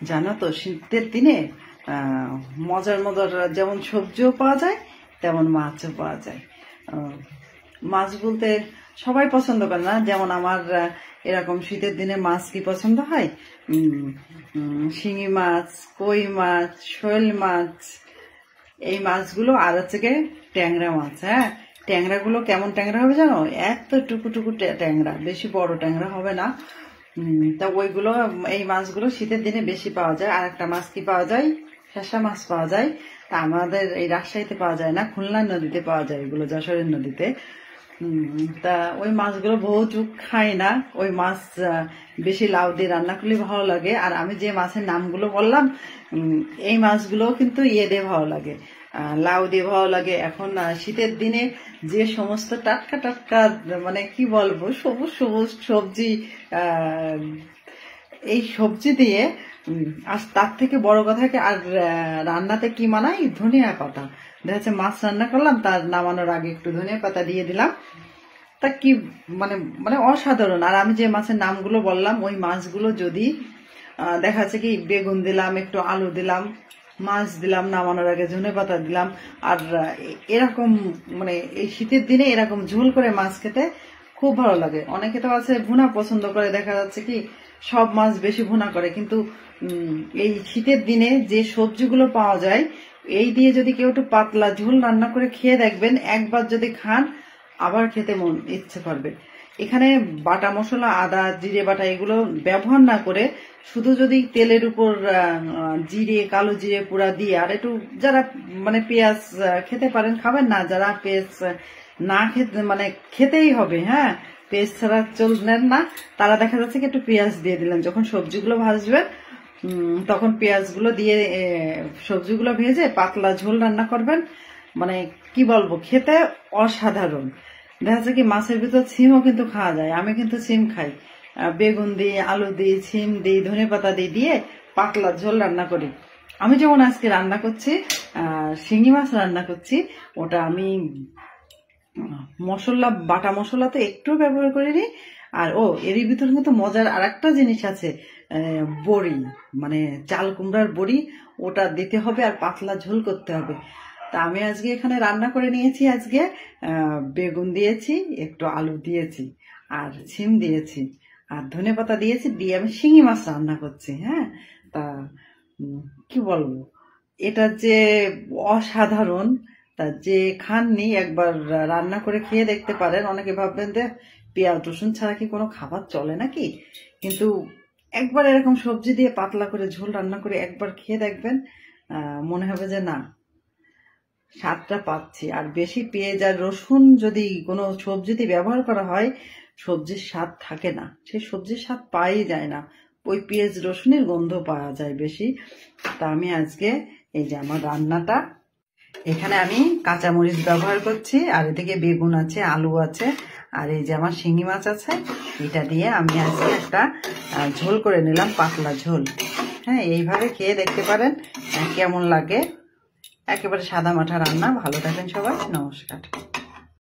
জানো তো শীতের দিনে মজার মজার যেমন সবজিও পাওয়া যায় তেমন মাছও পাওয়া যায়। মাছ বলতে সবাই পছন্দ করে না, যেমন আমার এরকম শীতের দিনে মাছ কি পছন্দ হয়, শিঙি মাছ, কই মাছ, শোল মাছ, এই মাছগুলো, আর হচ্ছে গিয়ে ট্যাংরা মাছ। হ্যাঁ, ট্যাংরাগুলো কেমন ট্যাংরা হবে জানো, এত টুকু টুকু ট্যাংরা, বেশি বড় ট্যাংরা হবে না। তা ওইগুলো, এই মাছগুলো শীতের দিনে বেশি পাওয়া যায়। আর একটা মাছ কি পাওয়া যায়, ফ্যাসা মাছ পাওয়া যায়। তা আমাদের এই রাজশাহীতে পাওয়া যায় না, খুলনার নদীতে পাওয়া যায় এগুলো, যশোরের নদীতে। তা ওই মাছগুলো বহু যুগ খাই না। ওই মাছ বেশি লাউ দিয়ে রান্না করলে ভালো লাগে। আর আমি যে মাছের নামগুলো বললাম, এই মাছগুলো কিন্তু ইয়ে দিয়ে ভালো লাগে, লাউ দিয়ে ভালো লাগে। এখন শীতের দিনে যে সমস্ত টাটকা টাটকা, মানে কি বলবো, সবুজ সবুজ সবজি, এই সবজি দিয়ে, আর তার থেকে বড় কথা কি, আর রান্নাতে কি মানাই, ধনিয়া পাতা। দেখা যাচ্ছে মাছ রান্না করলাম, তার নামানোর আগে একটু ধনিয়া পাতা দিয়ে দিলাম, তা কি মানে মানে অসাধারণ। আর আমি যে মাছের নামগুলো বললাম, ওই মাছগুলো যদি দেখা যাচ্ছে কি, বেগুন দিলাম, একটু আলু দিলাম, মাছ দিলাম, নামানোর আগে ধনিয়া পাতা দিলাম, আর এরকম মানে এই শীতের দিনে এরকম ঝোল করে মাছ খেতে খুব ভালো লাগে। অনেকে তো আছে ভুনা পছন্দ করে, দেখা যাচ্ছে কি সব মাছ বেশি ভুনা করে, কিন্তু এই শীতের দিনে যে সবজিগুলো পাওয়া যায়, এই দিয়ে যদি কেউ একটু পাতলা ঝোল রান্না করে খেয়ে দেখবেন, একবার যদি খান আবার খেতে মন ইচ্ছে করবে। এখানে বাটা মশলা, আদা জিরে বাটা এগুলো ব্যবহার না করে, শুধু যদি তেলের উপর জিরে, কালো জিরে পুরা দিয়ে, আর একটু যারা মানে পেঁয়াজ খেতে পারেন খাবেন, না যারা পেঁয়াজ না খেতে মানে খেতেই হবে, হ্যাঁ পেঁয়াজ ছাড়া চলবেন না, তারা দেখা যাচ্ছে কি একটু পেঁয়াজ দিয়ে দিলেন। যখন সবজিগুলো ভাজবেন তখন পেঁয়াজগুলো দিয়ে সবজিগুলো ভেজে পাতলা ঝোল রান্না করবেন, মানে কি বলবো, খেতে অসাধারণ। দেখা যাচ্ছে কি মাছের ভিতর সিমও কিন্তু খাওয়া যায়। আমি কিন্তু সিম খাই, বেগুন দিই, আলু দিই, সিম দিই, ধনেপাতা দিয়ে পাতলা ঝোল রান্না করি। আমি যেমন আজকে রান্না করছি, শিঙি মাছ রান্না করছি, ওটা আমি মশলা, বাটা মশলা তো একটু ব্যবহার করিনি। আর এরই ভিতরে কিন্তু মজার আর একটা জিনিস আছে, বড়ি, মানে চাল কুমড়ার বড়ি, ওটা দিতে হবে আর পাতলা ঝোল করতে হবে। তা আমি আজকে এখানে রান্না করে নিয়েছি, আজকে বেগুন দিয়েছি, একটু আলু দিয়েছি, আর সিম দিয়েছি, আর ধনেপাতা দিয়েছি, দিয়ে আমি শিঙি মাছ রান্না করছি। হ্যাঁ, তা কি বলবো, এটা যে অসাধারণ, তা যে খাননি একবার রান্না করে খেয়ে দেখতে পারেন। অনেকে ভাববেন যে পেঁয়াজ রসুন ছাড়া কি কোনো খাবার চলে নাকি, কিন্তু একবার এরকম সবজি দিয়ে পাতলা করে ঝোল রান্না করে একবার খেয়ে দেখবেন, মনে হবে যে না, স্বাদটা পাচ্ছি। আর বেশি পেঁয়াজ আর রসুন যদি কোনো সবজিতে ব্যবহার করা হয়, সবজির স্বাদ থাকে না, সেই সবজির স্বাদ পাওয়াই যায় না, ওই পেঁয়াজ রসুনের গন্ধ পাওয়া যায় বেশি। তা আমি আজকে এই যে আমার রান্নাটা, এখানে আমি কাঁচামরিচ ব্যবহার করছি, আর এদিকে বেগুন আছে, আলু আছে, আর এই যে আমার শিঙি মাছ আছে, এটা দিয়ে আমি আজকে একটা ঝোল করে নিলাম, পাতলা ঝোল। হ্যাঁ, এইভাবে খেয়ে দেখতে পারেন কেমন লাগে। একেবারে সাদা মাঠা রান্না। ভালো থাকেন সবাই, নমস্কার।